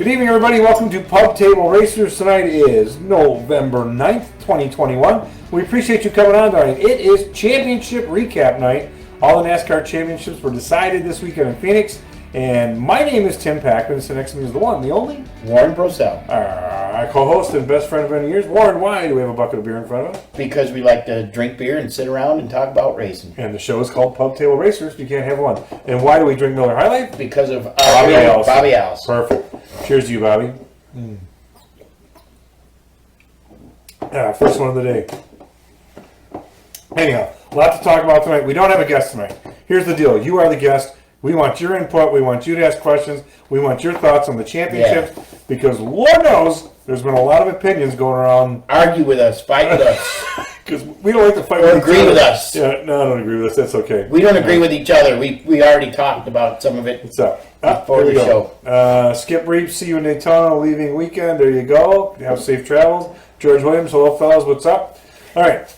Good evening, everybody. Welcome to Pub Table Racers. Tonight is November 9th, 2021. We appreciate you coming on tonight. It is championship recap night. All the NASCAR championships were decided this weekend in Phoenix. And my name is Tim Packman. And next to me is the one, the only Warren Brosell. Our co-host and best friend of many years. Warren, why do we have a bucket of beer in front of us? Because we like to drink beer and sit around and talk about racing. And the show is called Pub Table Racers. You can't have one. And why do we drink Miller High Life? Because of Bobby Allison. Bobby Allison. Perfect. Cheers to you, Bobby. First one of the day. Anyhow, a lot to talk about tonight. We don't have a guest tonight. Here's the deal. You are the guest. We want your input. We want you to ask questions. We want your thoughts on the championships. Yeah. Because Lord knows there's been a lot of opinions going around. Argue with us. Fight with us. Because we don't like to fight or with agree each other. With us. Yeah, no, I don't agree with us. That's okay. We don't agree with each other. We already talked about some of it. What's up? Before the show. Skip Reeves, see you in Daytona, leaving weekend. There you go. Have safe travels. George Williams, hello, fellas. What's up? All right.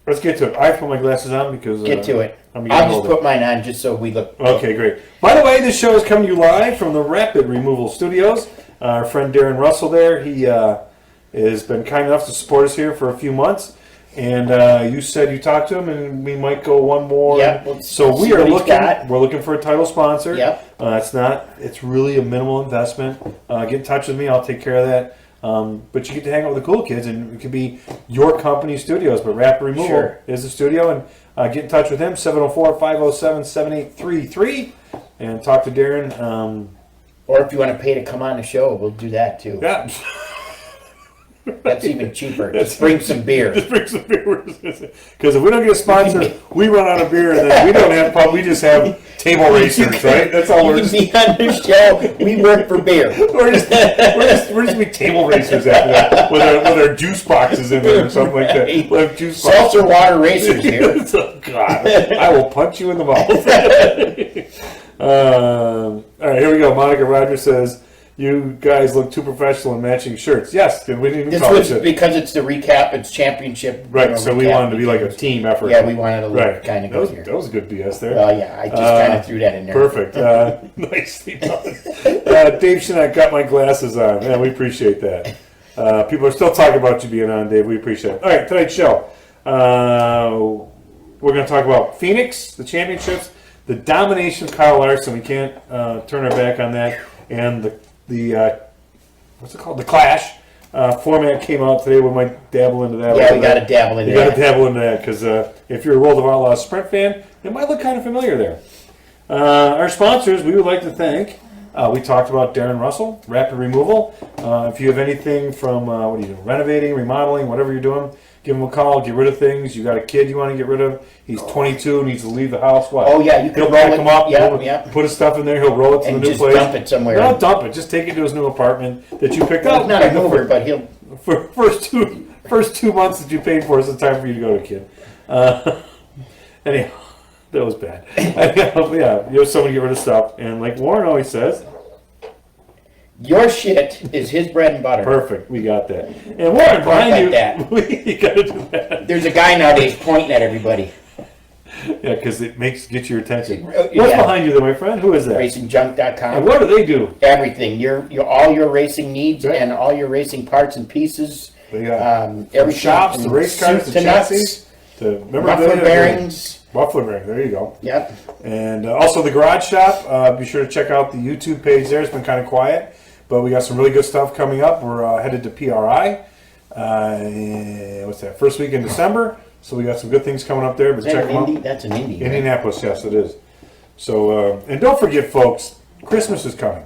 Let's get to it. I put my glasses on because... Get to it. I'll just put mine on just so we look... Okay, great. By the way, this show is coming to you live from the Rapid Removal Studios. Our friend Darren Russell there, he has been kind enough to support us here for a few months. And you said you talked to him, and we might go one more. Yep. So we are looking. We're looking for a title sponsor. Yep. It's really a minimal investment. Get in touch with me. I'll take care of that. But you get to hang out with the cool kids, and it could be your company studios. But Rapid Removal is the studio, and get in touch with him, 704-507-7833, and talk to Darren. Or if you want to pay to come on the show, we'll do that too. Yeah. That's even cheaper. Just bring some beer. Just bring some beer. Because if we don't get a sponsor, we run out of beer, and then we don't have pub. We just have table racers, right? That's all we're. You can be on the show. We work for beer. we're just be table racers after that, with our juice boxes in there or something like that. Like juice seltzer water racers here. Oh, God, I will punch you in the mouth. All right, here we go. Monica Rogers says, you guys look too professional in matching shirts. Yes, and we didn't even call it because it's the recap, it's championship. Right, so we wanted to be like a team effort. Yeah, we wanted to look kind of good here. That was a good BS there. Well, yeah, I just kind of threw that in there. Perfect. Nicely done. Dave Shinnott got my glasses on. Yeah, we appreciate that. People are still talking about you being on, Dave. We appreciate it. All right, tonight's show. We're going to talk about Phoenix, the championships, the domination of Kyle Larson. We can't turn our back on that. And the what's it called? The Clash format came out today. We might dabble into that. Yeah, we got to dabble into that. You got to dabble into that because if you're a World of Outlaws sprint fan, it might look kind of familiar there. Our sponsors, we would like to thank. We talked about Darren Russell, Rapid Removal. If you have anything from what are you doing? Renovating, remodeling, whatever you're doing, give him a call. Get rid of things. You got a kid you want to get rid of. He's 22, needs to leave the house. What? Oh yeah, you can he'll roll pack him up. Yeah. Put his stuff in there. He'll roll it to and the new place. Dump it somewhere. No, dump it. Just take it to his new apartment that you picked up. Not a mover, but he'll. For first two months that you paid for, it's time for you to go to a kid. Anyhow, that was bad. Yeah, you have someone to get rid of stuff, and like Warren always says. Your shit is his bread and butter. Perfect. We got that. And Warren, behind you, you got to do that. There's a guy nowadays pointing at everybody. Yeah, because it gets your attention. What's behind you there, my friend? Who is that? RacingJunk.com. And what do they do? Everything. All your racing needs and all your racing parts and pieces. They got every shops, the race cars, the chassis, the muffler bearings. Muffler bearings. There you go. Yep. And also the garage shop. Be sure to check out the YouTube page there. It's been kind of quiet. But we got some really good stuff coming up. We're headed to PRI. What's that? First week in December. So we got some good things coming up there. But check them out. That's an Indy. Indianapolis, yes, it is. So, and don't forget, folks, Christmas is coming.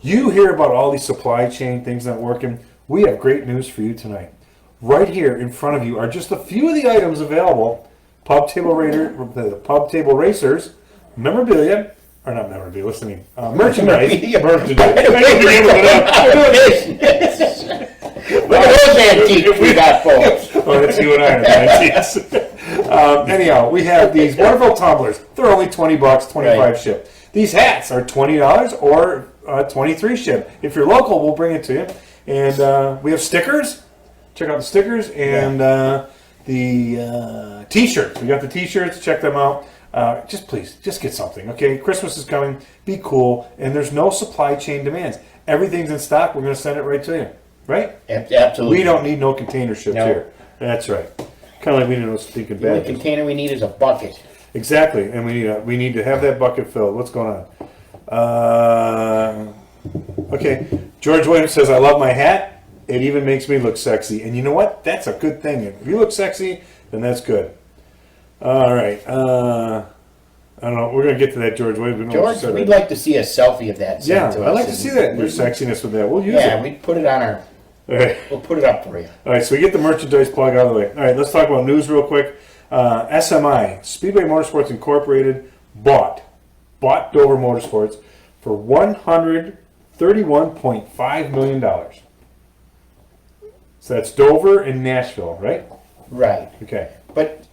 You hear about all these supply chain things not working. We have great news for you tonight. Right here in front of you are just a few of the items available. Pub Table Racers, memorabilia. Or not memorabilia, listening. Merchandise. Look at those antiques we got, folks. Oh, that's you and I are the antiques. Anyhow, we have these wonderful tumblers. They're only $20, 25 ship. These hats are $20 or $23 ship. If you're local, we'll bring it to you. And we have stickers. Check out the stickers and the T-shirts. We got the T-shirts. Check them out. Just get something, okay? Christmas is coming. Be cool. And there's no supply chain demands. everything's in stock. We're going to send it right to you, right? Absolutely. We don't need no container ships No. here. That's right. Kind of like we need no stinking The only bag. container we need is a bucket. Exactly, and we need to have that bucket filled. What's going on? Okay, George Williams says, "I love my hat. It even makes me look sexy." And you know what? That's a good thing. If you look sexy, then that's good. All right. I don't know. We're gonna get to that, George Williams. We know what you George, said, we'd right? like to see a selfie of that. Yeah, sent to I'd us. like to see that. Your sexiness with that. We'll use Yeah, it. we put it on our. All right. We'll put it up for you. All right, so we get the merchandise plug out of the way. All right, let's talk about news real quick. SMI, Speedway Motorsports Incorporated, bought Dover Motorsports for $131.5 million. So that's Dover and Nashville, right? Right, Okay. but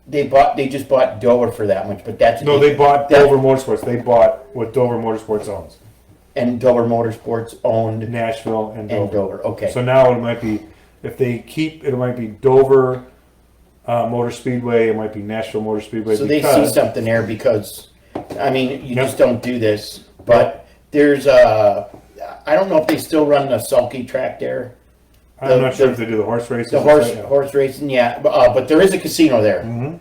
they just bought Dover for that much. But that's No, they bought Dover Motorsports. They bought what Dover Motorsports owns. and Dover Motorsports owned Nashville and Dover. and Dover. Okay. So now it might be, if they keep, it might be Dover Motor Speedway, it might be Nashville Motor Speedway. So they see something there because, I mean, you Yep. just don't do this. But there's I don't know if they still run the sulky track there. I'm not sure if they do the horse races. The horse racing, yeah. But there is a casino there, Mm-hmm.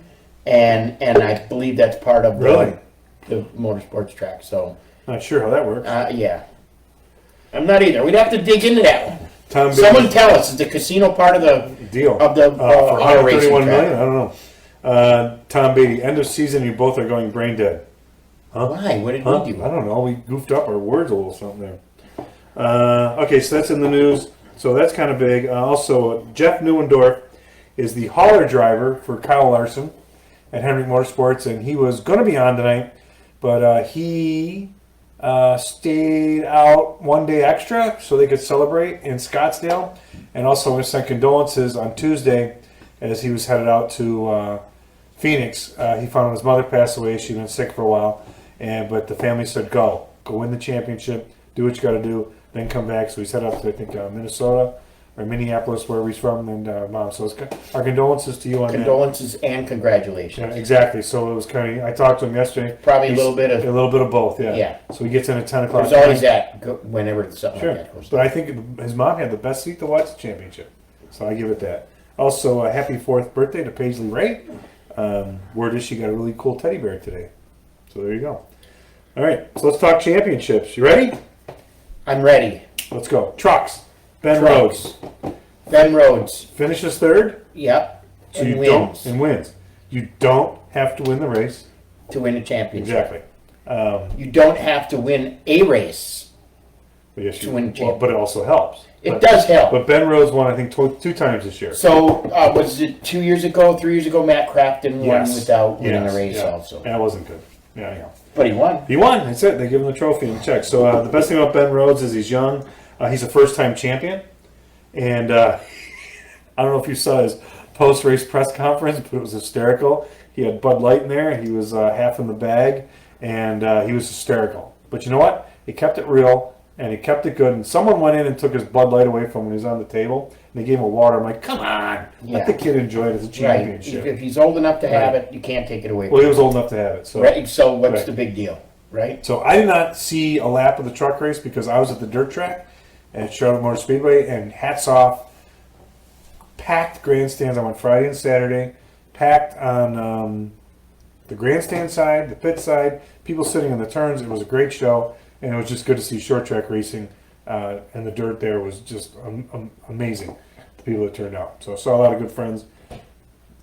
and I believe that's part of Really? the motorsports track. So Not sure how that works. yeah, I'm not either. We'd have to dig into that one. Tom Someone Biddy, tell us, is the casino part of the deal of the for auto racing 131 track? million? I don't know. Tom Beatty, end of season, you both are going brain dead. Huh? Why? What did Huh? we do? I don't know. We goofed up our words a little something there. Okay, so that's in the news. So that's kind of big. Also, Jeff Newendorf is the hauler driver for Kyle Larson at Henry Motorsports, and he was going to be on tonight, but he stayed out one day extra so they could celebrate in Scottsdale. And also, we sent condolences on Tuesday as he was headed out to Phoenix. He found his mother passed away. She'd been sick for a while, but the family said, go win the championship, do what you got to do, then come back. So he's headed up to, I think, Minnesota or Minneapolis, wherever he's from, and Mom. So our condolences to you on Condolences and congratulations. that. Yeah, exactly. So it was kind of. I talked to him yesterday. Probably a little bit of. A little bit of both. Yeah. Yeah. So he gets in at 10 o'clock. There's always that whenever something Sure. like that goes But down. I think his mom had the best seat to watch the championship. So I give it that. Also, a happy 4th birthday to Paisley Ray. Word is she got a really cool teddy bear today. So there you go. All right, so let's talk championships. You ready? I'm ready. Let's go. Trucks. Ben Trucks. Rhodes Ben Rhodes. finishes 3rd. Yep. So and you wins don't and wins. You don't have to win the race. to win a championship. Exactly. You don't have to win a race. Yes, To win well, but it also helps. It does help. But Ben Rhodes won, I think, 2 times this year. So was it 2 years ago, 3 years ago? Matt Crafton won Yes. without winning Yes, the race, yeah. also. That wasn't good. Yeah. But he won. He won. That's it. They give him the trophy and the check. So the best thing about Ben Rhodes is he's young. He's a first-time champion. And I don't know if you saw his post-race press conference, but it was hysterical. He had Bud Light in there. He was half in the bag, and he was hysterical. But you know what? He kept it real, and he kept it good. And someone went in and took his Bud Light away from him when he was on the table, and they gave him a water. I'm like, come on. Yeah. Let the kid enjoy it as a Right. championship. If he's old enough to have Right. it, you can't take it away. Well, he was old enough to have it. So. Right. So what's Right. the big deal? Right. So I did not see a lap of the truck race because I was at the dirt track at Charlotte Motor Speedway, and hats off, packed grandstands. I went Friday and Saturday, packed on the grandstand side, the pit side, people sitting in the turns. It was a great show, and it was just good to see short track racing, and the dirt there was just amazing, the people that turned out. So I saw a lot of good friends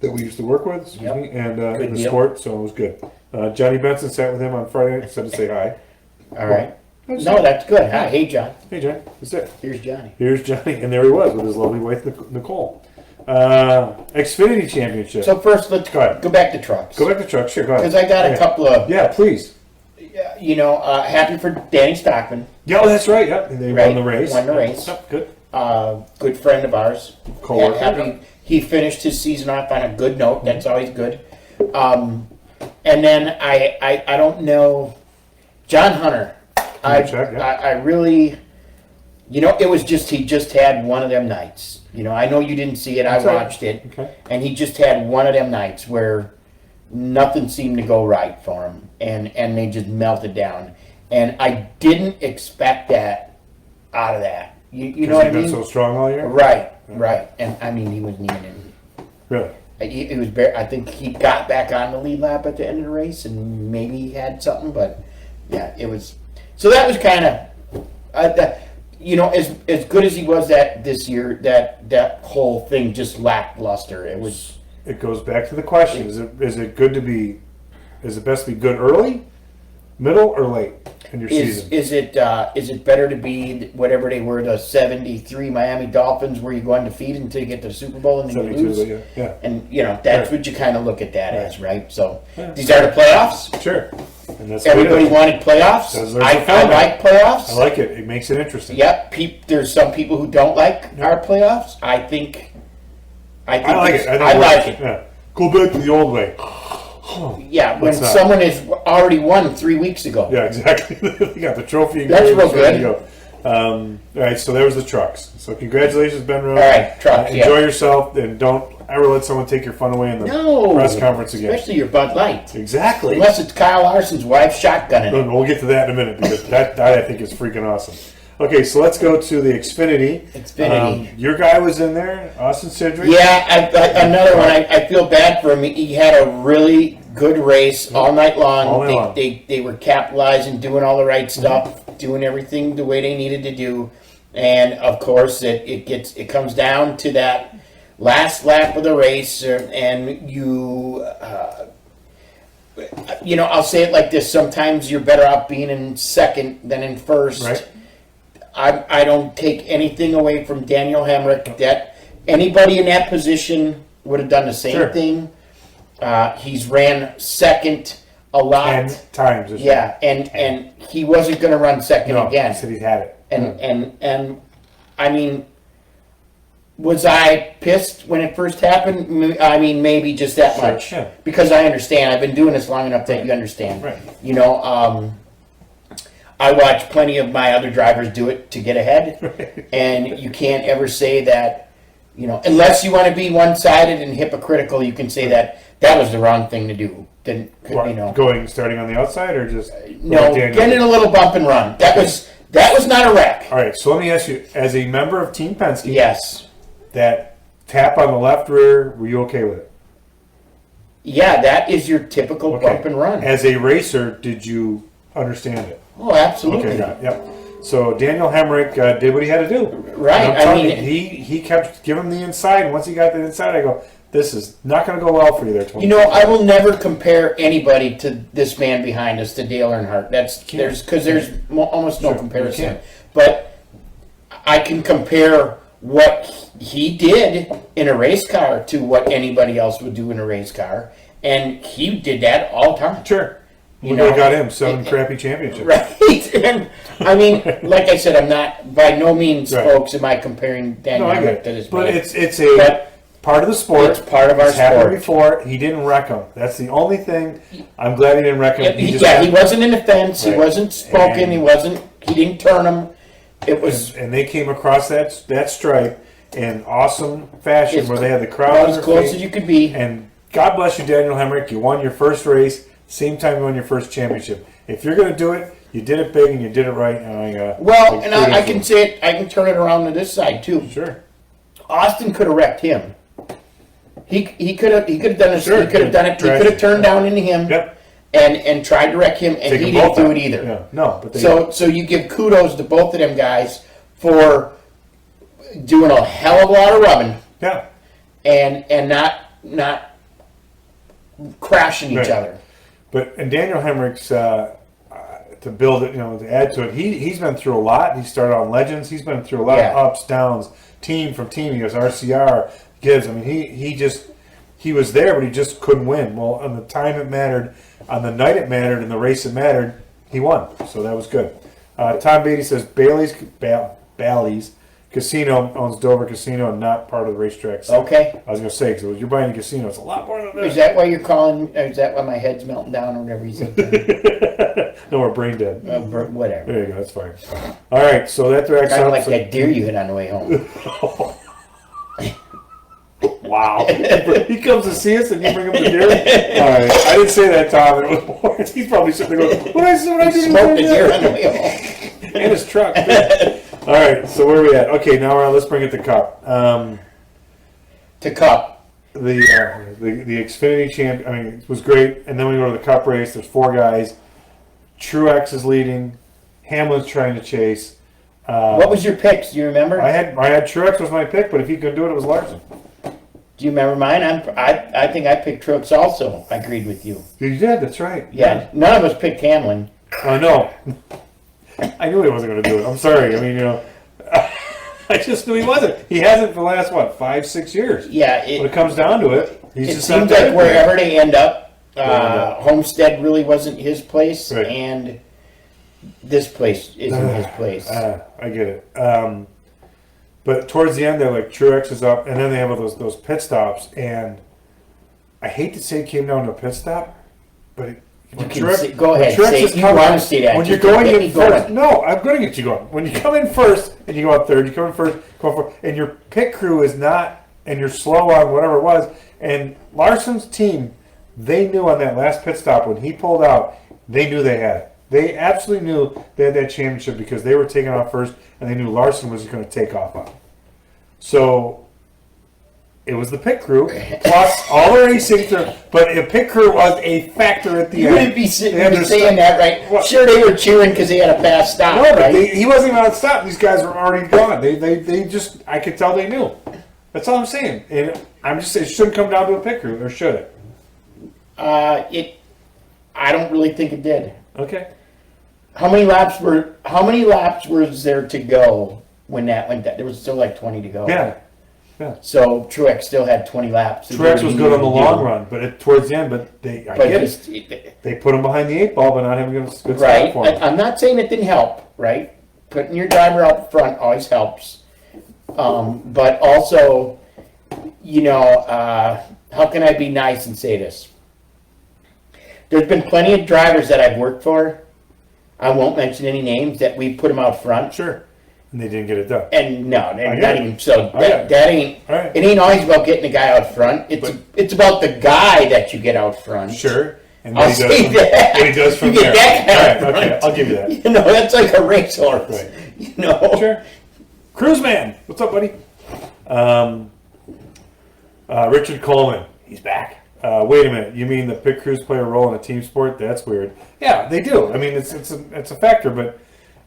that we used to work with, Yep. and Good in the deal. sport, so it was good. Johnny Benson sat with him on Friday, said to say hi. All right. That's No, it. that's good. Hi, hey, John. Hey, Johnny, that's it. Here's Johnny. Here's Johnny, and there he was with his lovely wife, Nicole. Xfinity Championship. So first, let's Go ahead. go back to trucks. Go back to truck. Sure, go ahead. Because I got a couple of, Yeah, please. happy for Danny Stockman, Yeah, oh, that's right. Yep, they Right. won the race. Won the race. Yep, good. good friend of ours. Co-worker. Happy he finished his season off on a good note. That's always good. And then I don't know, John Hunter. Check, yeah. I really, it was just he just had one of them nights. I know you didn't see it. That's I right. watched it, Okay. and he just had one of them nights where nothing seemed to go right for him, and they just melted down. And I didn't expect that out of that. You know what I mean? He's been so strong all year? Right. And I mean, he wasn't even in. Really? It was. I think he got back on the lead lap at the end of the race, and maybe he had something. But yeah, it was. So that was kind of, as good as he was this year, that whole thing just lackluster. It was. It goes back to the question: Is it good to be? Is it best to be good early, middle, or late in your season? Is it better to be whatever they were, the 73 Miami Dolphins, where you go undefeated until you get to the Super Bowl and then you lose? Yeah. And that's what you kind of look at that as, right? So these are the playoffs. Sure. And that's Everybody wanted playoffs. I like playoffs. I like it. It makes it interesting. Yep. There's some people who don't like our playoffs. I like it. I like it. Yeah. Go back to the old way. Yeah, when someone has already won 3 weeks ago. Yeah, exactly. You got the trophy. That's real good. All right, so there was the trucks. So congratulations, Ben Rhodes. All right, trucks. Enjoy yourself, and don't ever let someone take your fun away in the press conference again. Especially your Bud Light. Exactly. Unless it's Kyle Larson's wife shotgunning it. We'll get to that in a minute, because that I think is freaking awesome. Okay, so let's go to the Xfinity. Your guy was in there, Austin Cedric. Yeah, another one. I feel bad for him. He had a really good race all night long. They were capitalizing, doing all the right stuff, doing everything the way they needed to do, and of course it comes down to that last lap of the race, and I'll say it like this: sometimes you're better off being in second than in first. Right. I don't take anything away from Daniel Hemrick. That anybody in that position would have done the same thing. He's ran second a lot. 10 times. Yeah, and he wasn't going to run second again. He said he'd had it. And I mean, was I pissed when it first happened? I mean, maybe just that much. Yeah. Because I understand. I've been doing this long enough that you understand. Right. I watch plenty of my other drivers do it to get ahead, and you can't ever say that, unless you want to be one-sided and hypocritical, you can say that was the wrong thing to do. Starting on the outside, or just getting a little bump and run. That was not a wreck. All right, so let me ask you, as a member of Team Penske, yes, that tap on the left rear, were you okay with it? Yeah, that is your typical bump and run. As a racer, did you understand it? Oh, absolutely. Okay, got it. Yep. So Daniel Hemrick did what he had to do. Right. He kept giving him the inside, and once he got the inside, I go, this is not going to go well for you there, Tony. I will never compare anybody to this man behind us, to Dale Earnhardt. There's almost no comparison. But I can compare what he did in a race car to what anybody else would do in a race car, and he did that all the time. Sure. We got him 7 crappy championships. Right. And I mean, like I said, I'm not, by no means, folks, am I comparing Daniel Hemrick to this man. But it's part of the sport. It's part of our sport. Happened before. He didn't wreck him. That's the only thing. I'm glad he didn't wreck him. He wasn't in the fence. Right. He wasn't spoken. He didn't turn him. It was. And they came across that stripe in awesome fashion, where they had the crowd as close as you could be. And God bless you, Daniel Hemrick. You won your first race. Same time you won your first championship. If you're going to do it, you did it big and you did it right. And I can say it. I can turn it around to this side too. Sure. Austin could have wrecked him. He could have done it. Sure. He could have done it. He could have turned down into him. Yep. And tried to wreck him, and he didn't do it either. Yeah. No. But so you give kudos to both of them guys for doing a hell of a lot of rubbing. Yeah. And not crashing each other. But Daniel Hemrick's to build it, to add to it, he's been through a lot. He started on Legends. He's been through a lot of ups, downs, team from team. He goes RCR, Gibbs. I mean, he was there, but he just couldn't win. Well, on the time it mattered, on the night it mattered, and the race it mattered, he won. So that was good. Tom Beatty says Bally's Casino owns Dover Casino and not part of the racetrack. So okay. I was going to say, because you're buying a casino, it's a lot more than this. Is that why you're calling? Is that why my head's melting down or whatever you said? No, we're brain dead. Whatever. There you go. That's fine. All right, so that wraps up. Kind of like that deer you hit on the way home. Wow. He comes to see us and you bring him the deer? All right. I didn't say that, Tom. It was more. He's probably sitting there going, what I do? Smoked the deer on the way home. And his truck. All right, so where are we at? Okay, now let's bring it to Cup. To Cup. The Xfinity champ. I mean, it was great. And then we go to the Cup race. There's 4 guys. Truex is leading. Hamlin's trying to chase. What was your picks? Do you remember? I had Truex was my pick, but if he could do it, it was Larson. Do you remember mine? I think I picked Truex also. I agreed with you. You did. That's right. Yeah. None of us picked Hamlin. I know. I knew he wasn't going to do it. I'm sorry. I mean, I just knew he wasn't. He hasn't for the last 5-6 years. Yeah. When it comes down to it, he's it just seems not like wherever they end up, Homestead really wasn't his place, right. And this place isn't his place. I get it. But towards the end, they're like Truex is up, and then they have those pit stops, and I hate to say it came down to a pit stop, but go ahead. Say you want to say that. When you're going in first, no, I'm going to get you going. When you come in first and you go out third, you come in first, and your pit crew is not, and you're slow on whatever it was, and Larson's team, they knew on that last pit stop when he pulled out, they knew they had it. They absolutely knew they had that championship because they were taking off first, and they knew Larson was going to take off on. So it was the pit crew plus all the racing through, but the pit crew was a factor at the end. You wouldn't be saying that, right? Well, sure, they were cheering because they had a fast stop. No, but right? he wasn't even on stop. These guys were already gone. They just, I could tell they knew. That's all I'm saying. And I'm just saying it shouldn't come down to a pit crew, or should it? I don't really think it did. Okay. How many laps was there to go when that went down? There was still like 20 to go. Yeah. So Truex still had 20 laps. Truex was good on the long run, but towards the end, they put him behind the 8 ball, but not having a good stop for him. I'm not saying it didn't help, right? Putting your driver out front always helps. But also, how can I be nice and say this? There's been plenty of drivers that I've worked for. I won't mention any names that we put them out front. Sure. And they didn't get it done. And no, not even so. That ain't. Right. It ain't always about getting the guy out front. It's about the guy that you get out front. Sure. And I'll say that. What he does from you there. Get that guy right, okay, I'll give you that. That's like a racehorse. Right. Sure. Cruise man, what's up, buddy? Richard Coleman, he's back. Wait a minute, you mean the pit crews play a role in a team sport? That's weird. Yeah, they do. I mean, it's a factor, but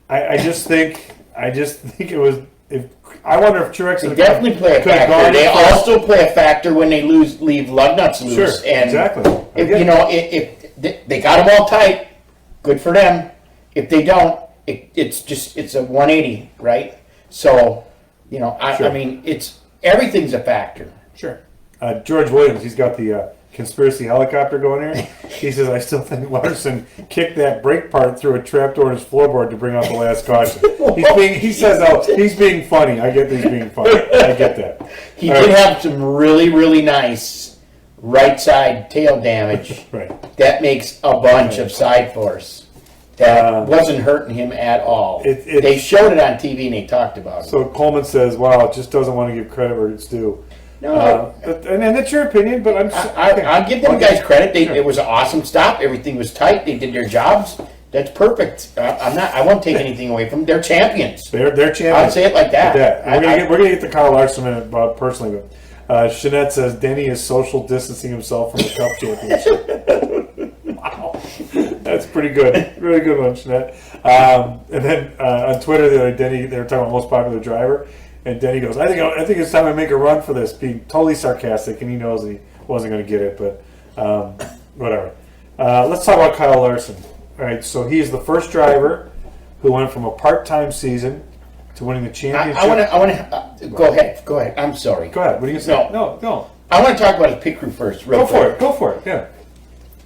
I just think it was. I wonder if Truex they definitely play a factor. They also play a factor when they leave lug nuts loose. Sure, and exactly. If they got them all tight, good for them. If they don't, it's a 180, right? So, Sure. I mean, everything's a factor. Sure. George Williams, he's got the conspiracy helicopter going here. He says, I still think Larson kicked that brake part through a trapdoor in his floorboard to bring out the last caution. He's being funny. I get that he's being funny. I get that. He did have some really, really nice right side tail damage. Right. That makes a bunch of side force. That wasn't hurting him at all. They showed it on TV and they talked about it. So Coleman says, wow, it just doesn't want to give credit where it's due. No, and that's your opinion, but I'll give them guys credit. It was an awesome stop. Everything was tight. They did their jobs. That's perfect. I won't take anything away from them. They're champions. They're champions. I'll say it like that. We're gonna get to Kyle Larson in a minute, personally, but Jeanette says Denny is social distancing himself from the Cup championship. Wow, that's pretty good. Really good one, Jeanette. And then on Twitter, the other Denny, they were talking about most popular driver. And Denny goes, I think it's time I make a run for this, being totally sarcastic, and he knows he wasn't going to get it, but whatever. Let's talk about Kyle Larson. All right, so he's the first driver who went from a part-time season to winning the championship. I want to go ahead. I'm sorry. Go ahead. What do you say? No. I want to talk about his pit crew first. Go for it. Yeah.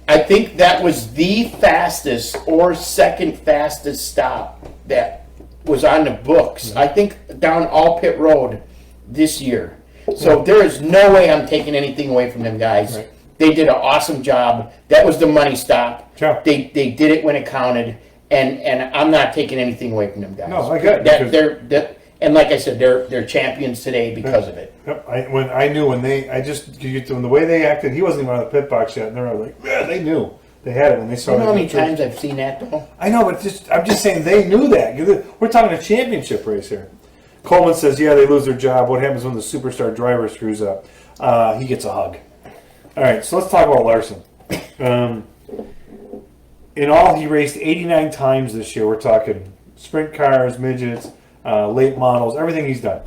I think that was the fastest or second fastest stop that was on the books. I think down all pit road this year. So there is no way I'm taking anything away from them guys. Right. They did an awesome job. That was the money stop. Sure. They did it when it counted, and I'm not taking anything away from them guys. No, I get it. And like I said, they're champions today because of it. Yep. When the way they acted, he wasn't even on the pit box yet, and they were like, yeah, they knew. They had it when they saw. You know how many times I've seen that though? I know, but I'm just saying they knew that. We're talking a championship race here. Coleman says, yeah, they lose their job. What happens when the superstar driver screws up? He gets a hug. All right, so let's talk about Larson. In all, he raced 89 times this year. We're talking sprint cars, midgets, late models, everything he's done.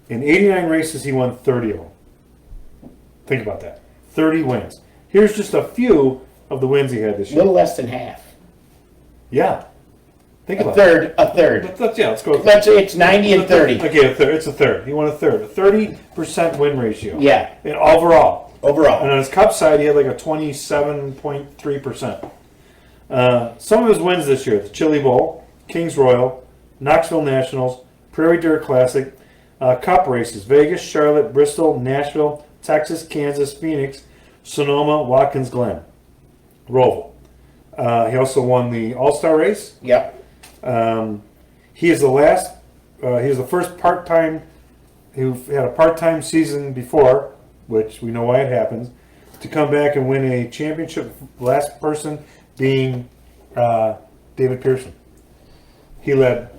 In 89 races, he won 30 of them. Think about that. 30 wins. Here's just a few of the wins he had this A year. little less than half. Yeah. Think about it. A third. Let's go. Let's say it's 90 and 30. Okay, a third. It's a third. He won a third. A 30% win ratio. Yeah. And overall. Overall. And on his Cup side, he had like a 27.3%. Some of his wins this year: the Chili Bowl, Kings Royal, Knoxville Nationals, Prairie Dirt Classic, Cup races: Vegas, Charlotte, Bristol, Nashville, Texas, Kansas, Phoenix, Sonoma, Watkins Glen, Roval. He also won the All-Star race. Yep. He is the first part-time who had a part-time season before, which we know why it happens, to come back and win a championship. Last person being David Pearson. He led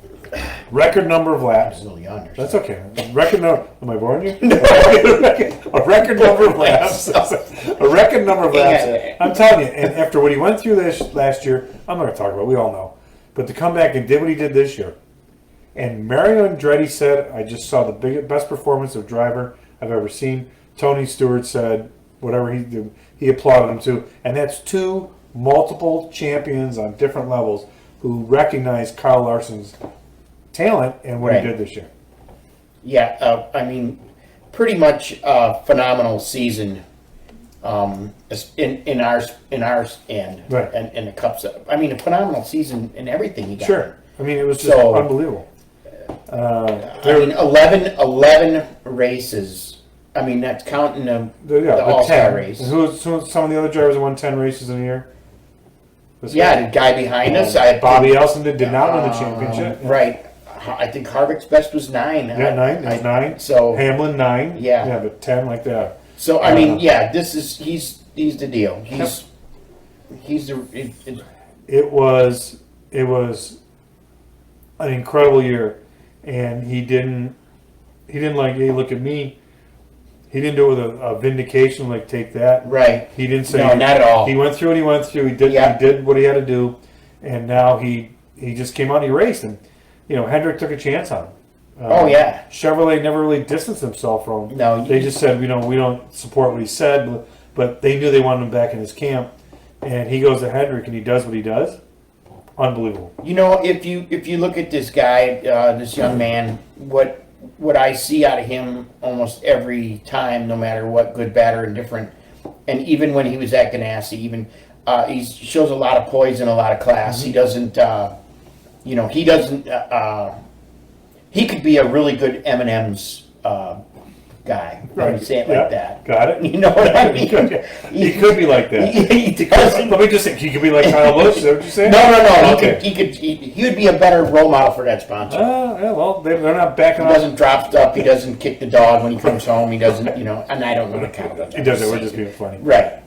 record number of laps. A little yonder. That's okay. Record number. Am I boring you? No. A record number of laps. A record number of laps. I'm telling you. And after what he went through this last year, I'm not going to talk about it. We all know. But to come back and did what he did this year. And Mario Andretti said, I just saw the best performance of driver I've ever seen. Tony Stewart said, whatever he did, he applauded him too. And that's two multiple champions on different levels who recognize Kyle Larson's talent and what he did this year. Yeah, I mean, pretty much a phenomenal season in ours and the Cups. I mean, a phenomenal season in everything he got. Sure. I mean, it was just unbelievable. I mean, 11 races. I mean, that's counting the All-Star race. And who's some of the other drivers that won 10 races in a year? The guy behind us. Bobby Elson did not win the championship. Right. I think Harvick's best was 9. Yeah, 9. It was 9. So Hamlin 9. Yeah. Yeah, but 10 like that. So I mean, he's the deal. He's the. It was an incredible year, and he didn't like, hey, look at me. He didn't do it with a vindication, like, take that. Right. He didn't say. No, not at all. He went through what he went through. He did what he had to do, and now he just came out and he raced. And, Hendrick took a chance on him. Chevrolet never really distanced himself from him. No. They just said, we don't support what he said, but they knew they wanted him back in his camp. And he goes to Hendrick and he does what he does. Unbelievable. If you look at this guy, this young man, what I see out of him almost every time, no matter what, good, bad, or indifferent, and even when he was at Ganassi, he shows a lot of poise and a lot of class. Mm-hmm. He could be a really good M&M's guy. Let me say it like that. Got it. You know what I mean? He could be like that. Let me just say, he could be like Kyle Busch. Is that what you're saying? No. Okay. He would be a better role model for that sponsor. Well, they're not backing He off. doesn't drop stuff. He doesn't kick the dog when he comes home. He doesn't, and I don't know what Kyle does. He does it. We're just being funny. Right.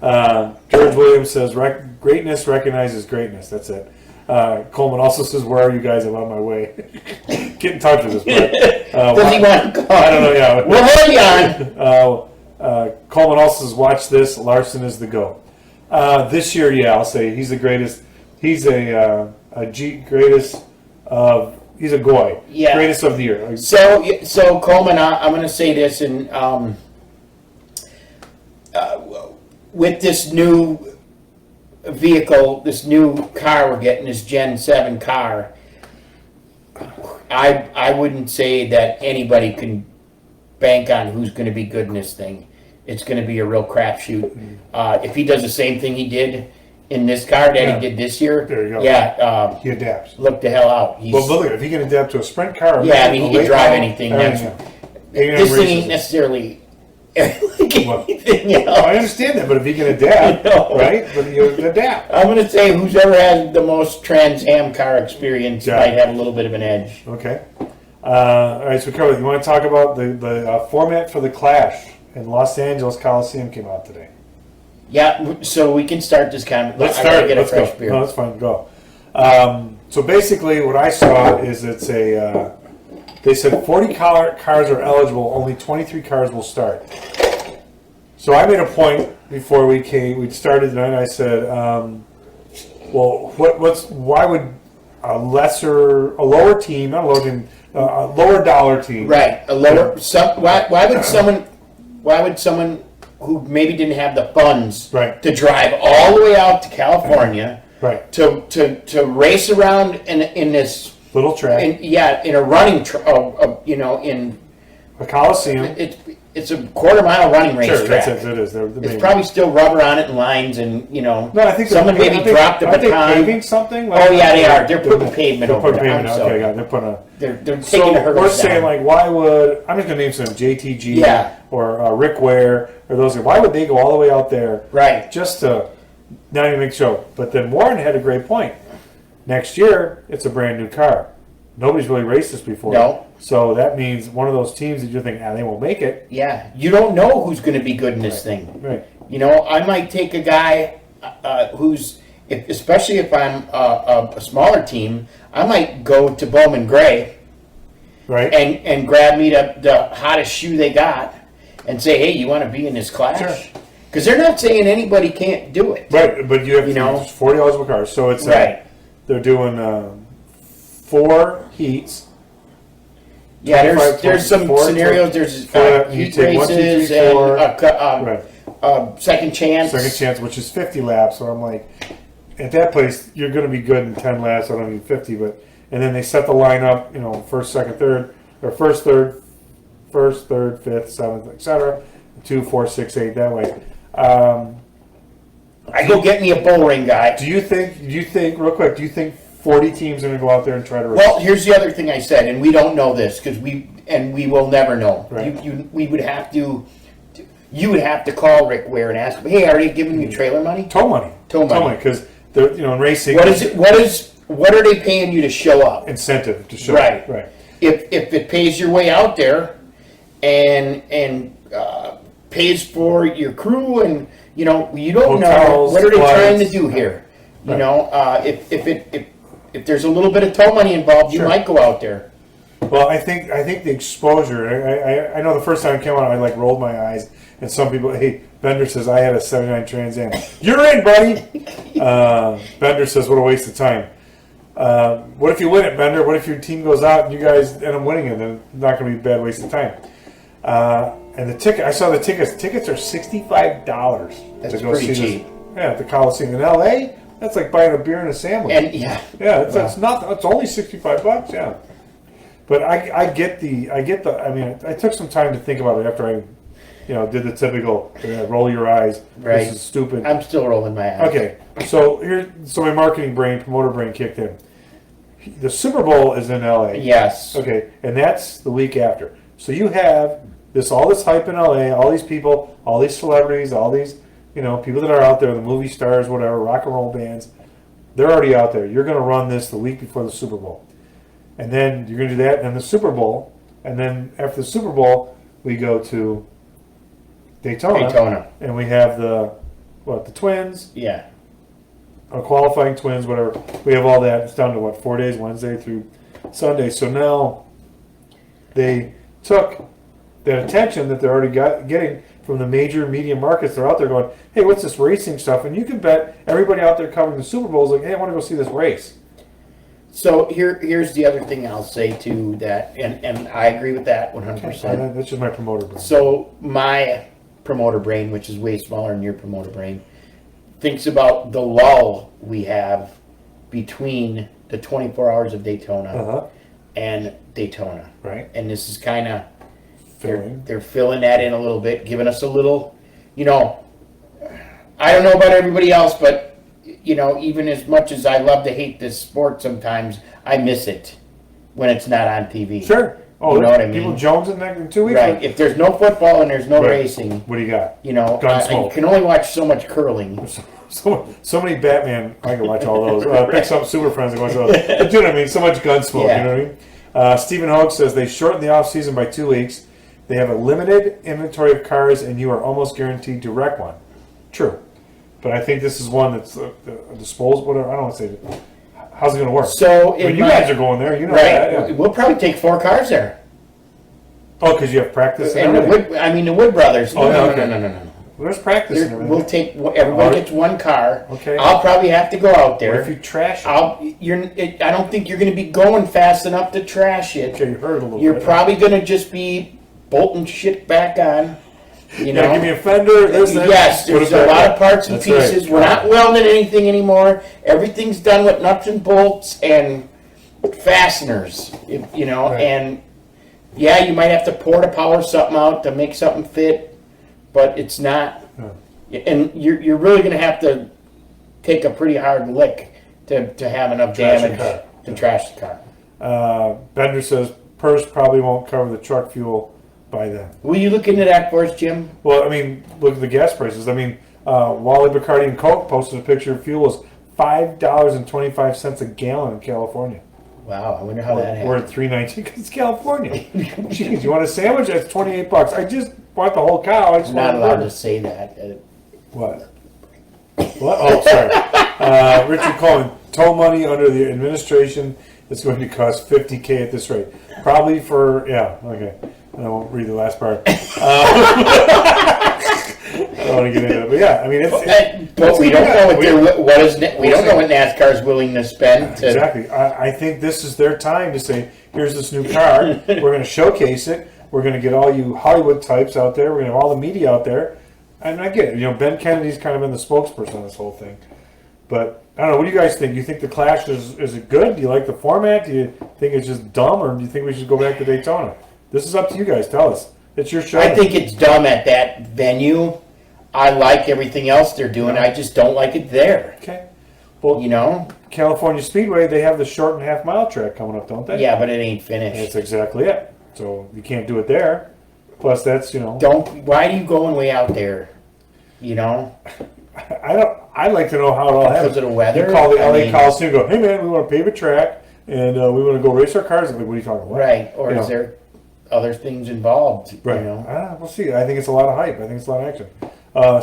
George Williams says, greatness recognizes greatness. That's it. Coleman also says, where are you guys? I'm on my way. Get in touch with us, bud. Does he want to call? I don't know, yeah. We'll hold you on. Coleman also says, watch this. Larson is the GOAT. This year, I'll say he's the greatest. He's greatest of, he's a goy. Yeah. Greatest of the year. So Coleman, I'm going to say this, and with this new vehicle, this new car we're getting, this Gen 7 car, I wouldn't say that anybody can bank on who's going to be good in this thing. It's going to be a real crapshoot. If he does the same thing he did in this car that he did this year, there you go. He adapts. Look the hell out. Well, look, if he can adapt to a sprint car, he can drive anything. This thing ain't necessarily anything else. I understand that, but if he can adapt, right? But you adapt. I'm going to say whoever has the most Trans Am car experience might have a little bit of an edge. Okay. All right, so Carly, you want to talk about the format for the Clash in Los Angeles Coliseum came out today? Yeah, so we can start this conversation. Let's I start. gotta get Let's a fresh go. beer. No, that's fine. Go. So basically, what I saw is it's a. They said 40 cars are eligible. Only 23 cars will start. So I made a point before we started tonight. I said, well, why would a lower team, not a lower team, a lower dollar team, Right, a lower. Why would someone who maybe didn't have the funds Right. to drive all the way out to California, right, to race around in this little track, in a running in a Coliseum. it's a quarter-mile running racetrack. Sure, that's it. It is. It's probably still rubber on it and lines, and No, I think someone maybe dropped the Are they baton. paving something? Oh yeah, they are. They're putting pavement over it. Pavement. Okay, got it. They're putting a. They're taking So the hurdles we're saying down. why would I'm just gonna name some JTG Yeah. or Rick Ware or those? Why would they go all the way out there Right. just to not even make show? But then Warren had a great point. Next year, it's a brand new car. Nobody's really raced this before. No. So that means one of those teams that you think, they won't make it. Yeah, you don't know who's going to be good in this thing. Right. I might take a guy who's, especially if I'm a smaller team, I might go to Bowman Gray Right. and grab me the hottest shoe they got and say, hey, you want to be in this class? Sure. Because they're not saying anybody can't do it. Right, but you have it's $40 a car. So it's Right. they're doing 4 heats. Yeah, 25, there's some 24, scenarios. There's you heat take 1, 2, 3, races 4. and Right. second chance. Second chance, which is 50 laps. So I'm like, at that place, you're going to be good in 10 laps. I don't need 50, but and then they set the line up. First, second, third, or first, third, fifth, seventh, etc. 2, 4, 6, 8 that way. I go get me a bull ring guy. Do you think real quick? Do you think 40 teams are going to go out there and try to race? Well, here's the other thing I said, and we don't know this because we will never know. Right. We would have to. You would have to call Rick Ware and ask him, hey, are they giving you trailer money? Tow money. Because they're in racing. What are they paying you to show up? Incentive to show Right. up. Right. If it pays your way out there, and pays for your crew, and you don't know Hotels, what are they trying to flights. do here. Right. If there's a little bit of tow money involved, you Sure. might go out there. Well, I think the exposure. I know the first time it came out, I rolled my eyes, and some people. Hey, Bender says I had a '79 Trans Am. You're in, buddy. Bender says what a waste of time. What if you win it, Bender? What if your team goes out and you guys end up winning it? Then it's not going to be a bad waste of time. And the ticket, I saw the tickets. Tickets are $65 That's to go pretty see cheap. this. Yeah, at the Coliseum in LA. That's like buying a beer and a sandwich. And It's not. It's only $65. Yeah, but I get the. I mean, I took some time to think about it after I, did the typical roll your eyes. Right. This is stupid. I'm still rolling my eyes. Okay, so my marketing brain, promoter brain kicked in. The Super Bowl is in LA. Yes. Okay, and that's the week after. So you have all this hype in LA, all these people, all these celebrities, all these people that are out there, the movie stars, whatever, rock and roll bands. They're already out there. You're going to run this the week before the Super Bowl, and then you're going to do that, and the Super Bowl, and then after the Super Bowl, we go to Daytona. And we have the Twins. Yeah. Qualifying Twins, whatever. We have all that. It's down to 4 days, Wednesday through Sunday. So now they took that attention that they're already getting from the major media markets. They're out there going, hey, what's this racing stuff? And you can bet everybody out there covering the Super Bowl is like, hey, I want to go see this race. So here's the other thing I'll say to that, and I agree with that 100%. That's just my promoter brain. So my promoter brain, which is way smaller than your promoter brain, thinks about the lull we have between the 24 hours of Daytona and Daytona. Right. And this is kind of, Filling. they're filling that in a little bit, giving us a little, I don't know about everybody else, but, even as much as I love to hate this sport sometimes, I miss it when it's not on TV. Sure. Oh, you know what I mean? People Jones in 2 weeks. Right. If there's no football and there's no racing, What do you got? I Gunsmoke. can only watch so much curling. So many Batman. I can watch all those. Pick some Super Friends and watch those. But you know what I mean? So much Gunsmoke. Yeah. You know what I mean? Stephen Hogue says they shortened the off season by 2 weeks. They have a limited inventory of cars, and you are almost guaranteed to wreck one. True. But I think this is one that's a disposable. Whatever. I don't want to say it. How's it going to work? So you guys are going there. You know right. that. Yeah. We'll probably take 4 cars there. Oh, because you have practice And the Wood Brothers. Oh, no, okay. no. There's practice and everything. We'll take everyone gets 1 car. Okay. I'll probably have to go out there. What if you trash it? I don't think you're going to be going fast enough to trash it. Okay, you heard a little bit. You're probably going to just be bolting shit back on. You know, give me a fender. Yes, there's a lot of parts and pieces. Right. We're not welding anything anymore. Everything's done with nuts and bolts and fasteners. Right. And yeah, you might have to power something out to make something fit, but it's not. And you're really going to have to take a pretty hard lick to have enough damage to trash the car. Bender says purse probably won't cover the truck fuel by then. Will you look into that for us, Jim? Well, I mean, look at the gas prices. I mean, Wally Bacardi and Coke posted a picture of fuel is $5.25 a gallon in California. Wow, I wonder how that happened. We're at $3.19 because it's California. Jeez, you want a sandwich? That's $28. I just bought the whole cow. I just I'm not allowed to say that. What? What? Oh, sorry. Richard Coleman, tow money under the administration is going to cost $50K at this rate. Probably for, okay. I won't read the last part. I don't want to get into it, but yeah, I mean, but we don't know we don't know what NASCAR is willing to spend. Exactly. I think this is their time to say, here's this new car. We're going to showcase it. We're going to get all you Hollywood types out there. We're going to have all the media out there. And I get it. Ben Kennedy's kind of been the spokesperson on this whole thing. But I don't know. What do you guys think? Do you think the Clash is it good? Do you like the format? Do you think it's just dumb, or do you think we should go back to Daytona? This is up to you guys. Tell us. It's your show. I think it's dumb at that venue. I like everything else they're doing. I just don't like it there. Okay. Well, California Speedway, they have the short and half-mile track coming up, don't they? Yeah, but it ain't finished. That's exactly it. So you can't do it there. Plus, that's Why are you going way out there? I'd like to know how it all happens. Because of the weather. You call the LA Coliseum and go, hey man, we want to pave a track and we want to go race our cars. Like, what are you talking about? Right. Or is there other things involved? Right. We'll see. I think it's a lot of hype. I think it's a lot of action.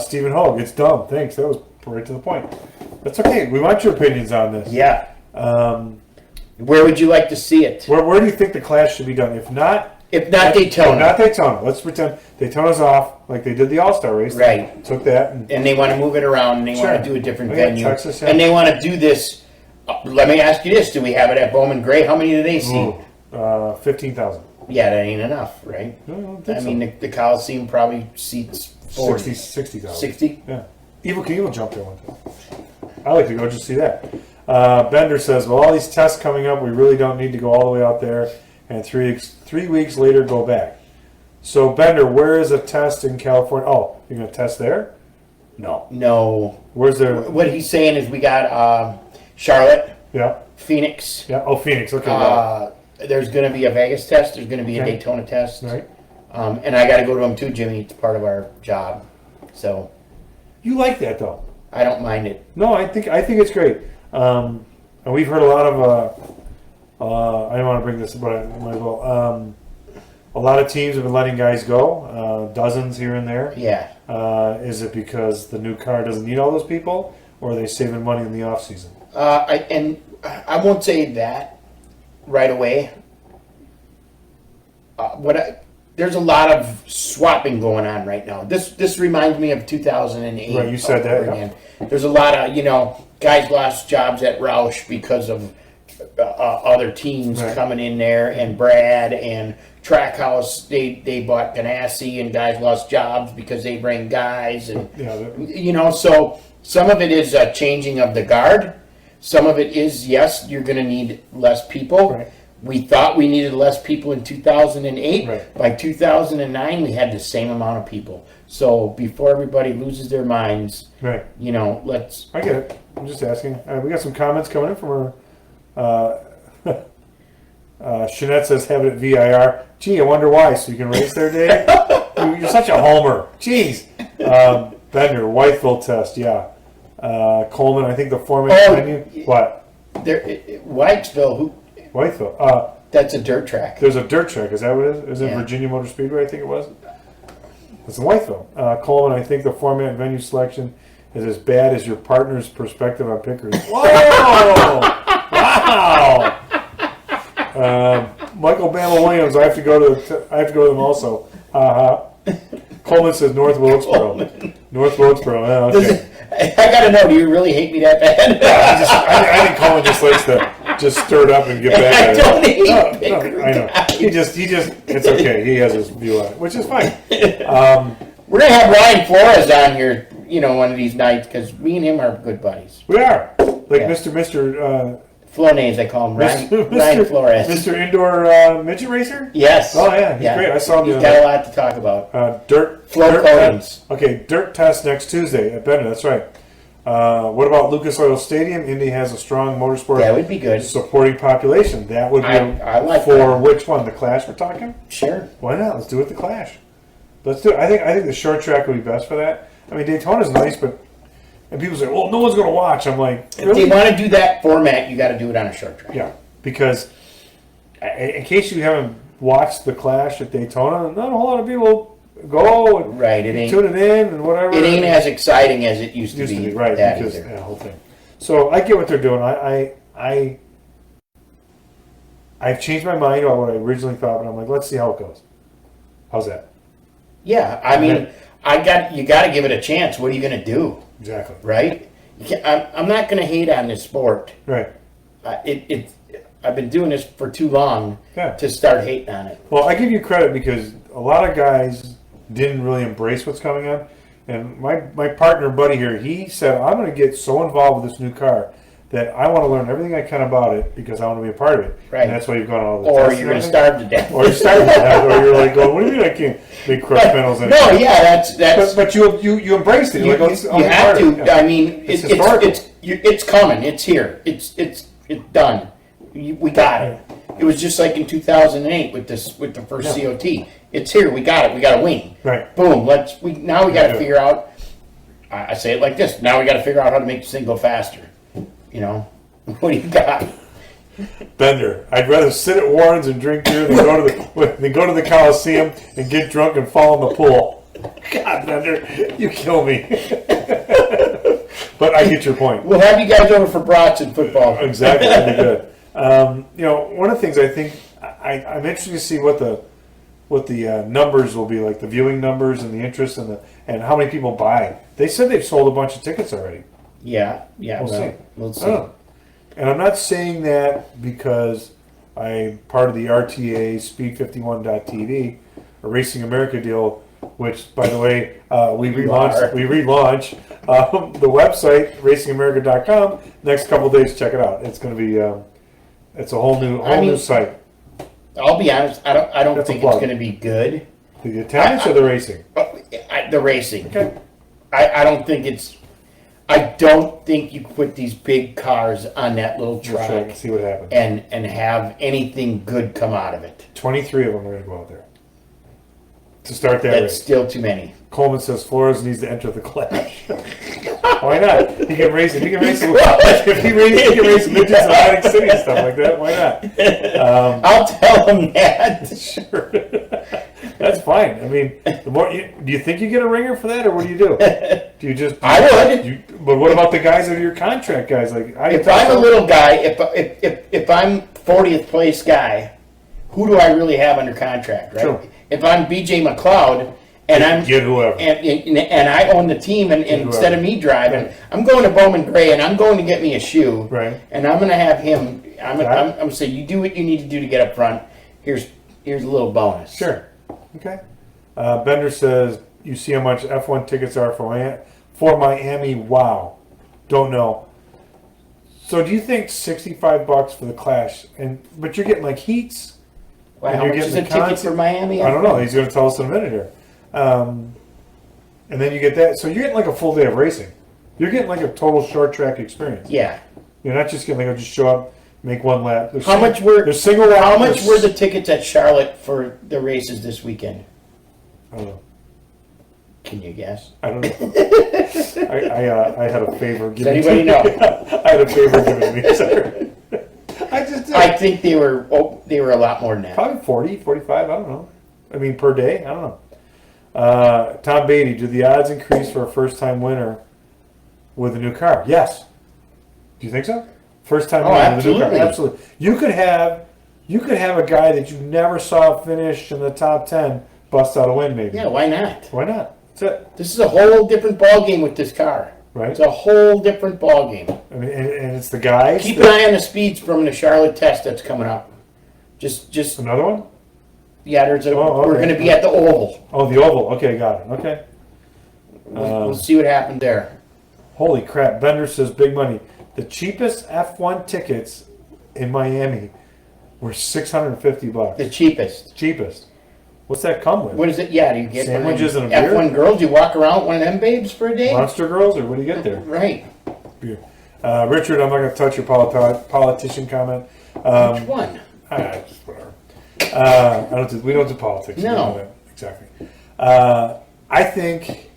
Stephen Hogue, it's dumb. Thanks. That was right to the point. That's okay. We want your opinions on this. Yeah. Where would you like to see it? Where do you think the Clash should be done? If not Daytona. No, not Daytona. Let's pretend Daytona's off, like they did the All-Star race. Right. They took that. And they want to move it around, and they want to do a different venue. Texas, and they want to do this. Let me ask you this. Do we have it at Bowman Gray? How many do they see? 15,000. Yeah, that ain't enough, right? No, I don't think I mean, the Coliseum probably seats 40. 60,000. 60? Yeah. Evil Knievel jumped there one time. I like to go just see that. Bender says, well, all these tests coming up, we really don't need to go all the way out there, and 3 weeks later go back. So, Bender, where is a test in California? Oh, you're going to test there? No. Where's there? What he's saying is we got Charlotte. Yeah. Phoenix. Yeah. Oh, Phoenix. Okay. There's going to be a Vegas test. There's going to be a Daytona test. Right. And I got to go to them too, Jimmy. It's part of our job. So. You like that, though? I don't mind it. No, I think it's great. And we've heard a lot of. I don't want to bring this, but I might as well. A lot of teams have been letting guys go, dozens here and there. Yeah. Is it because the new car doesn't need all those people, or are they saving money in the off season? I won't say that right away. There's a lot of swapping going on right now. This reminds me of 2008. Right, you said that. Yeah. There's a lot of guys lost jobs at Roush because of other teams coming in there, and Brad and Trackhouse, they bought Ganassi, and guys lost jobs because they bring guys, and so some of it is a changing of the guard. Some of it is, yes, you're going to need less people. Right. We thought we needed less people in 2008. Right. By 2009, we had the same amount of people. So before everybody loses their minds, right? Let's. I get it. I'm just asking. We got some comments coming in from our. Shanette says, have it at VIR. Gee, I wonder why. So you can race there, Dave? You're such a homer. Jeez. Bender, Whiteville test, yeah. Coleman, I think the format venue. What? Whiteville, who? Whiteville. That's a dirt track. There's a dirt track. Is that what it is? Is it Virginia Motor Speedway, I think it was? It's in Whiteville. Coleman, I think the format and venue selection is as bad as your partner's perspective on pickers. Whoa! Wow! Michael Bama Williams, I have to go to them also. Coleman says North Wilkesboro. North Wilkesboro. Oh, okay. I gotta know. Do you really hate me that bad? I think Coleman just likes to just stir it up and get back at it. I don't hate Pickering. I know. He just. It's okay. He has his view on it, which is fine. We're gonna have Ryan Flores on here, one of these nights, because me and him are good buddies. We are. Mr. Flonase, I call him. Ryan Flores. Mr. Indoor Midget Racer? Yes. Oh, yeah. He's great. I saw him. He's got a lot to talk about. Dirt coatings. Dirt test next Tuesday at Bennett. That's right. What about Lucas Oil Stadium? Indy has a strong motorsport. That would be good. Supporting population. That would be I like for that. Which one? The Clash we're talking? Sure. Why not? Let's do it the Clash. Let's do it. I think the short track would be best for that. I mean, Daytona's nice, but and people say, well, no one's going to watch. I'm like, really? If they want to do that format, you got to do it on a short track. Yeah, because in case you haven't watched the Clash at Daytona, not a whole lot of people go and tune it in and whatever. It ain't as exciting as it used to be. Right? Because the whole thing. So I get what they're doing. I've changed my mind about what I originally thought, but I'm like, let's see how it goes. How's that? Yeah, I mean, you got to give it a chance. What are you going to do? Exactly. Right? I'm not going to hate on this sport. Right. I've been doing this for too long to start hating on it. Well, I give you credit because a lot of guys didn't really embrace what's coming on. And my partner buddy here, he said, I'm going to get so involved with this new car that I want to learn everything I can about it because I want to be a part of it. Right. And that's why you've gone on all the Or tests you're going to starve to death. Or you're starving to death. Or you're like, going, what do you mean I can't make crush panels? No, yeah, that's. But you embraced it. You have to. Yeah. I mean, it's coming. It's here. It's done. We got it. It was just like in 2008 with the first COT. It's here. We got it. We got a wing. Right. Boom. Now we got to figure out. I say it like this. Now we got to figure out how to make this thing go faster. What do you got? Bender, I'd rather sit at Warren's and drink beer than go to the Coliseum and get drunk and fall in the pool. God, Bender, you kill me. But I get your point. We'll have you guys over for brats and football. Exactly, that'd be good. One of the things I think I'm interested to see what the numbers will be like, the viewing numbers and the interest and how many people buy. They said they've sold a bunch of tickets already. Yeah. We'll see. And I'm not saying that because I'm part of the RTA Speed51.tv, a Racing America deal, which, by the way, we relaunch the website racingamerica.com. Next couple of days, check it out. It's going to be it's a whole new site. I'll be honest. I don't think it's going to be good. The attendance or the racing? The racing. Okay. I don't think it's. I don't think you put these big cars on that little track see what happens and have anything good come out of it. 23 of them are going to go out there to start that That's race. Still too many. Coleman says Flores needs to enter the Clash. Why not? He can race it. He can race it. If he can race midgets in Atlantic City and stuff like that. Why not? I'll tell him that. Sure. That's fine. I mean, the more do you think you get a ringer for that, or what do you do? Do you just? I would. But what about the guys that are your contract guys? Like, if I'm a little guy, if I'm 40th place guy, who do I really have under contract? Right. True. If I'm BJ McLeod and I'm get whoever and I own the team and instead of me driving, I'm going to Bowman Gray and I'm going to get me a shoe. Right. And I'm going to have him. I'm going to say, you do what you need to do to get up front. Here's a little bonus. Sure. Okay. Bender says, you see how much F1 tickets are for Miami? Wow. Don't know. So do you think $65 for the Clash, but you're getting like heats? Wow, how much is a ticket for Miami? I don't know. He's going to tell us in a minute here. And then you get that. So you're getting like a full day of racing. You're getting like a total short track experience. Yeah. You're not just getting like, just show up, make one lap. How much were the tickets at Charlotte for the races this weekend? I don't know. Can you guess? I don't know. I had a favor given Does anybody know? I had a favor given me. Sorry. I just did. I think they were a lot more than that. Probably 40, 45, I don't know. I mean, per day, I don't know. Tom Beatty, do the odds increase for a first-time winner with a new car. Yes. Do you think so? First time Oh, with a new car. absolutely. Absolutely. You could have a guy that you never saw finish in the top 10 bust out a win, maybe. Yeah, why not? Why not? That's it. This is a whole different ball game with this car. Right. It's a whole different ball game. I mean, and it's the guys. Keep an eye on the speeds from the Charlotte test that's coming up. Just Another one? yeah. There's a. Oh, okay. We're going to be at the Oval. Oh, the Oval. Okay, got it. Okay. We'll see what happened there. Holy crap. Bender says big money. The cheapest F1 tickets in Miami were $650. The cheapest. Cheapest. What's that come with? What is it? Yeah, do you get Sandwiches and a beer? F1 girls? You walk around with one of them babes for a day? Monster Girls, or what do you get there? Right. Beer. Richard, I'm not going to touch your politician comment. Which one? Just whatever. We don't do politics. No. We don't do that. Exactly. I think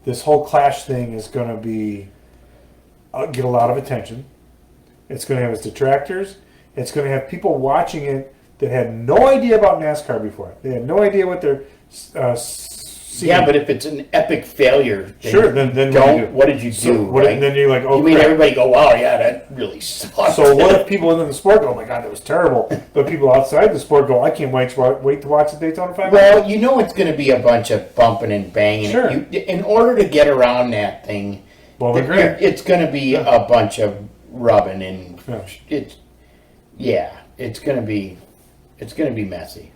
this whole clash thing is going to get a lot of attention. It's going to have its detractors. It's going to have people watching it that had no idea about NASCAR before. They had no idea what they're seeing. Yeah, but if it's an epic failure, sure. Then what did you do? And then you're like, oh, you made crap. everybody go, wow, yeah, that really sucks. So what if people in the sport go, oh my God, that was terrible, but people outside the sport go, I can't wait to watch the Daytona 500? Well, you know it's going to be a bunch of bumping and banging. Sure. In order to get around that thing, it's going to be a bunch of rubbing and it's going to be messy.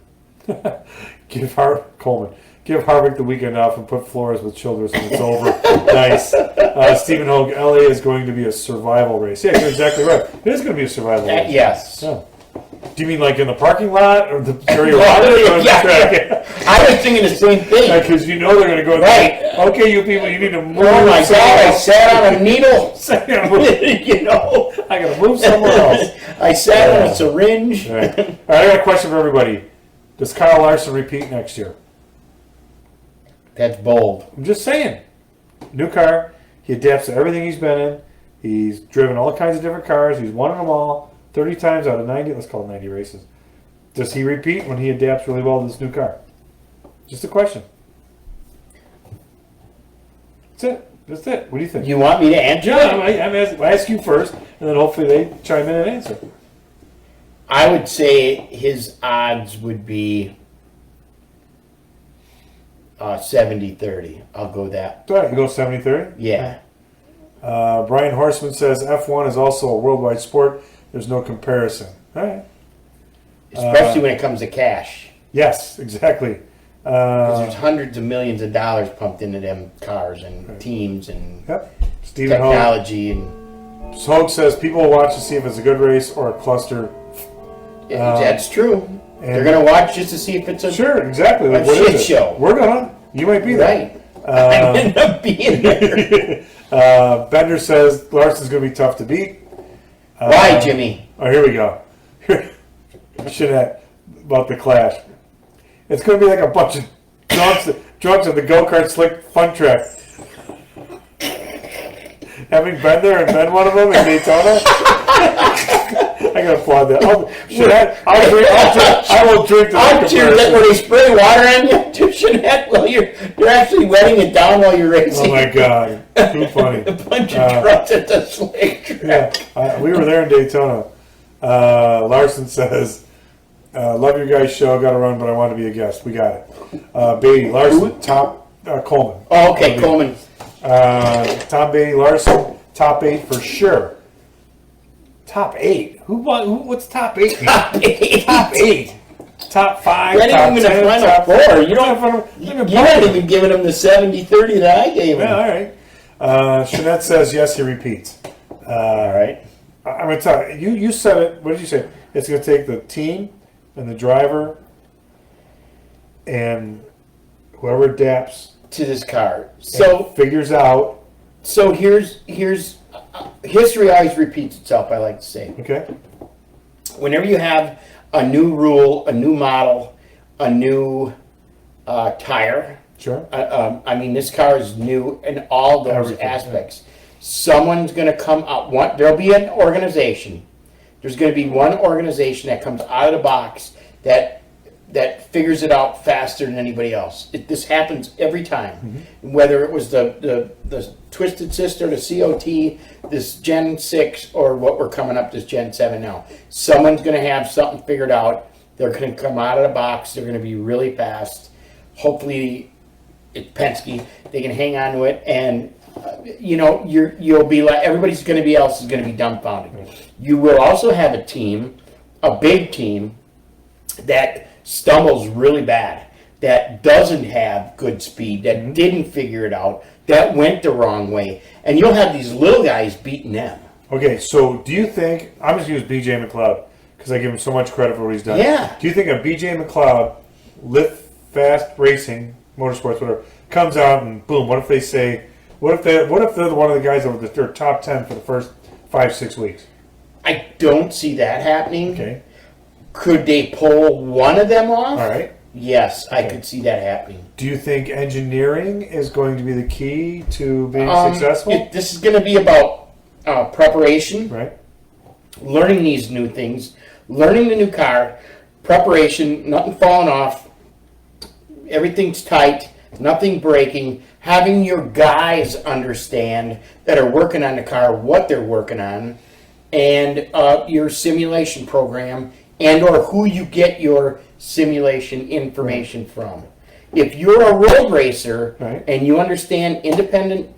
Give Harvick the weekend off and put Flores with Childress and it's over. Nice. Stephen Hogue, LA is going to be a survival race. Yeah, you're exactly right. It is going to be a survival race. Yes. Yeah. Do you mean like in the parking lot or the area? I was thinking the same thing. Because you know they're going to go there. Right. Okay, you people, you need to move. Oh my God! I sat on a needle. You know, I got to move somewhere else. I sat on a syringe. All right. All right, I got a question for everybody. Does Kyle Larson repeat next year? That's bold. I'm just saying. New car. He adapts to everything he's been in. He's driven all kinds of different cars. He's won them all 30 times out of 90. Let's call it 90 races. Does he repeat when he adapts really well to this new car? Just a question. That's it. What do you think? You want me to answer? Yeah, I ask you first, and then hopefully they chime in and answer. I would say his odds would be 70-30. I'll go that. All right, you go 70-30? Yeah. Brian Horseman says F1 is also a worldwide sport. There's no comparison. All right. Especially when it comes to cash. Yes, exactly. Because there's hundreds of millions of dollars pumped into them cars and teams and technology. And Hogue says people will watch to see if it's a good race or a cluster. That's true. They're going to watch just to see if it's a sure, exactly. Like, what shit show. We're gonna. You might be there. Right. I end up being there. Bender says Larson's going to be tough to beat. Why, Jimmy? Oh, here we go. Jeanette, about the clash. It's going to be like a bunch of drunks at the go-kart slick fun track. Having been there and been one of them in Daytona, I gotta applaud that. I will drink to that. I'm sure that when they spray water on you, to Jeanette, well, you're actually wetting it down while you're racing. Oh my God, too funny. A bunch of drunks at the slick track. Yeah, we were there in Daytona. Larson says, "Love your guys' show. Got to run, but I want to be a guest. We got it." Beatty Larson, Coleman. Oh, okay, Coleman. Tom Beatty Larson, top 8 for sure. Top 8? What's top 8? Top 8. Top 8. Top 5. You're not even in the final 4. You're not even giving him the 70-30 that I gave him. Yeah, all right. Jeanette says yes, he repeats. All right. I'm going to tell you. You said it. What did you say? It's going to take the team and the driver and whoever adapts to this car. So figures out. So here's history always repeats itself, I like to say. Okay. Whenever you have a new rule, a new model, a new tire. Sure. I mean, this car is new in all those aspects. Yeah. Someone's going to come out. There'll be an organization. There's going to be one organization that comes out of the box that that figures it out faster than anybody else. This happens every time. Whether it was the Twisted Sister, the COT, this Gen 6, or what we're coming up, this Gen 7 now. Someone's going to have something figured out. They're going to come out of the box. They're going to be really fast. Hopefully, it's Penske. They can hang on to it, and you'll be like everybody's going to be else is going to be dumbfounded. You will also have a team, a big team, that stumbles really bad, that doesn't have good speed, that didn't figure it out, that went the wrong way, and you'll have these little guys beating them. Okay, so do you think, I'm just going to use BJ McLeod because I give him so much credit for what he's done. Yeah. Do you think a BJ McLeod, Lift Fast Racing, Motorsports, whatever, comes out and boom, what if they say, what if they're one of the guys over their top 10 for the first 5-6 weeks? I don't see that happening. Okay. Could they pull one of them off? All right. Yes, I could see that happening. Do you think engineering is going to be the key to being successful? This is going to be about preparation, Right. learning these new things, learning the new car, preparation, nothing falling off, everything's tight, nothing breaking, having your guys understand that are working on the car what they're working on, and your simulation program, and or who you get your simulation information from. If you're a road racer and you understand independent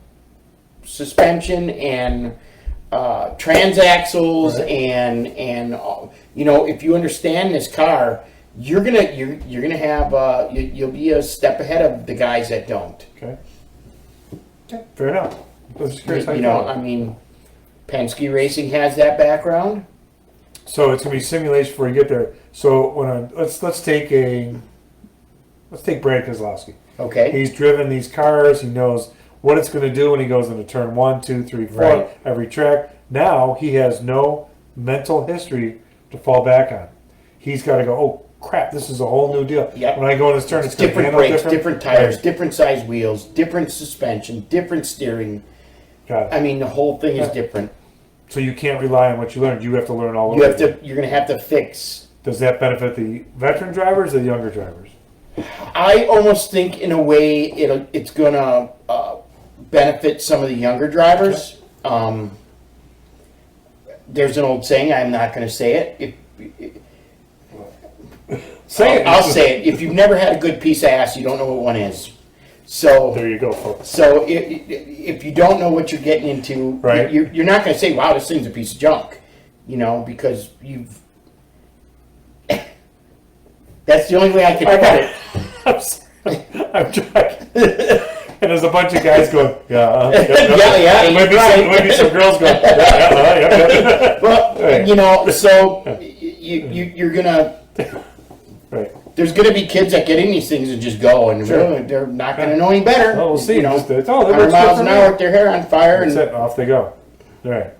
suspension and transaxles and if you understand this car, you're gonna have you'll be a step ahead of the guys that don't. Okay. Fair enough. I mean, Penske Racing has that background. So it's gonna be simulation before you get there. So let's take Brad Keselowski. Okay. He's driven these cars. He knows what it's going to do when he goes into turn 1, 2, 3, 4, every track. Now he has no mental history to fall back on. He's got to go, oh crap, this is a whole new deal. Yep. When I go in this turn, it's going to different handle brakes, different tires, Right. different size wheels, different suspension, different steering. Got it. I mean, the whole thing is different. So you can't rely on what you learned. You have to learn all over. You're going to have to fix. Does that benefit the veteran drivers or the younger drivers? I almost think, in a way, it's going to benefit some of the younger drivers. There's an old saying. I'm not going to say it. I'll say it. If you've never had a good piece of ass, you don't know what one is. So there you go, folks. So if you don't know what you're getting into, you're not going to say, "Wow, this thing's a piece of junk," because you've. That's the only way I can put it. I'm trying. And there's a bunch of guys going, yeah. Maybe some girls going, yeah. Well, so you're gonna. Right. There's gonna be kids that get in these things and just go, and they're not gonna know any better. Oh, we'll see. 100 miles an hour with their hair on fire, and off they go. All right.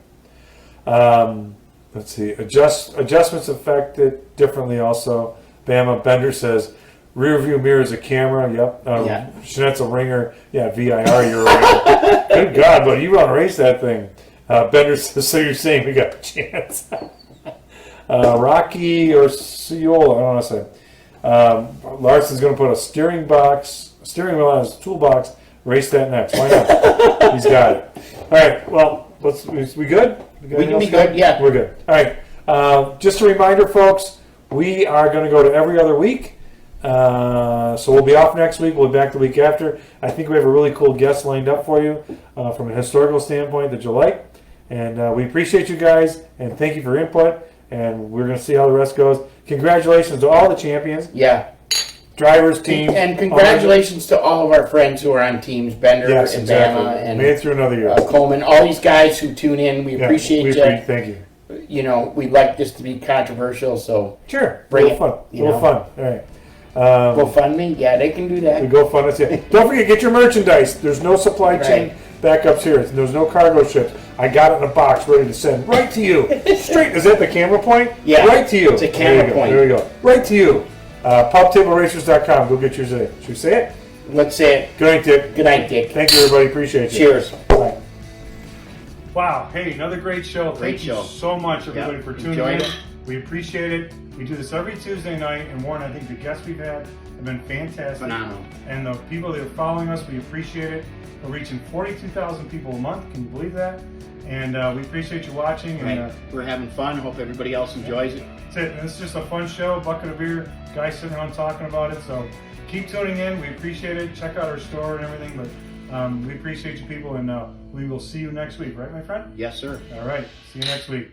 Let's see. Adjustments affect it differently. Also, Bama Bender says. Rear view mirror is a camera. Yep. Jeanette's a ringer. Yeah, VIR, you're a ringer. Good God, buddy, you want to race that thing. Bender says, so you're saying we got a chance. Rocky or Ciola, I don't know what to say. Larson's going to put a steering wheel on his toolbox. Race that next. Why not? He's got it. All right, well, we good? We can be good, yeah. We're good. All right. Just a reminder, folks, we are going to go to every other week. So we'll be off next week. We'll be back the week after. I think we have a really cool guest lined up for you from a historical standpoint that you'll like. And we appreciate you guys, and thank you for your input. And we're going to see how the rest goes. Congratulations to all the champions. Yeah. Drivers, teams. And congratulations to all of our friends who are on teams, Bender and Bama and made it through another year. Coleman, all these guys who tune in. We appreciate you. Thank you. We'd like this to be controversial, so sure. Bring fun. A little fun. All right. GoFundMe, yeah, they can do that. We GoFundMe. Don't forget, get your merchandise. There's no supply chain backups here. There's no cargo ships. I got it in a box ready to send right to you. Straight. Is that the camera point? Yeah. Right to you. It's a camera point. There we go. Right to you. PubTableRacers.com. Go get yours today. Should we say it? Let's say it. Good night, Dick. Good night, Dick. Thank you, everybody. Appreciate you. Cheers. Bye. Wow. Hey, another great show. Thank you so much, everybody, for tuning in. We appreciate it. We do this every Tuesday night, and Warren, I think the guests we've had have been fantastic. Phenomenal. And the people that are following us, we appreciate it. We're reaching 42,000 people a month. Can you believe that? And we appreciate you watching. And we're having fun. Hope everybody else enjoys it. That's it. And it's just a fun show. Bucket of beer, guys sitting around talking about it. So keep tuning in. We appreciate it. Check out our store and everything. But we appreciate you people, and we will see you next week. Right, my friend? Yes, sir. All right. See you next week.